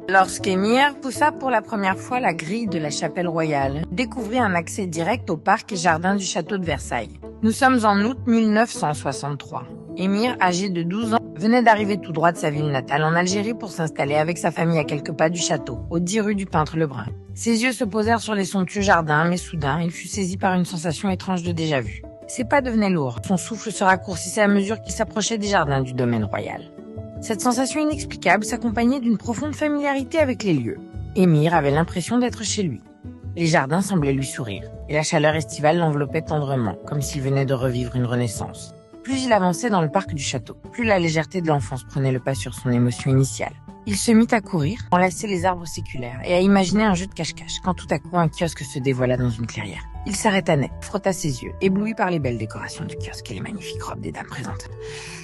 Lorsqu'Émir poussa pour la première fois la grille de la chapelle royale, il découvrit un accès direct au parc et jardin du château de Versailles. Nous sommes en août 1963. Émir, âgé de 12 ans, venait d'arriver tout droit de sa ville natale en Algérie pour s'installer avec sa famille à quelques pas du château, aux 10 rue du Peintre Lebrun. Ses yeux se posèrent sur les somptueux jardins, mais soudain, il fut saisi par une sensation étrange de déjà-vu. Ses pas devenaient lourds, son souffle se raccourcissait à mesure qu'il s'approchait des jardins du domaine royal. Cette sensation inexplicable s'accompagnait d'une profonde familiarité avec les lieux. Émir avait l'impression d'être chez lui. Les jardins semblaient lui sourire, et la chaleur estivale l'enveloppait tendrement, comme s'il venait de revivre une renaissance. Plus il avançait dans le parc du château, plus la légèreté de l'enfance prenait le pas sur son émotion initiale. Il se mit à courir, enlacer les arbres séculaires et à imaginer un jeu de cache-cache, quand tout à coup un kiosque se dévoila dans une clairière. Il s'arrêta net, frotta ses yeux, ébloui par les belles décorations du kiosque et les magnifiques robes des dames présentes.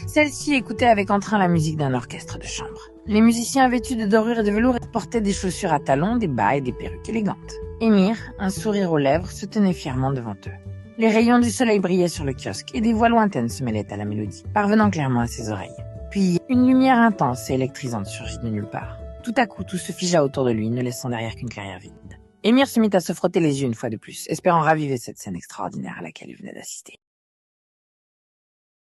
Celles-ci écoutaient avec entrain la musique d'un orchestre de chambre. Les musiciens vêtus de dorures et de velours portaient des chaussures à talons, des bas et des perruques élégantes. Émir, un sourire aux lèvres, se tenait fièrement devant eux. Les rayons du soleil brillaient sur le kiosque et des voix lointaines se mêlaient à la mélodie, parvenant clairement à ses oreilles. Puis, une lumière intense et électrisante surgit de nulle part. Tout à coup, tout se figea autour de lui, ne laissant derrière qu'une clairière vide. Émir se mit à se frotter les yeux une fois de plus, espérant raviver cette scène extraordinaire à laquelle il venait d'assister.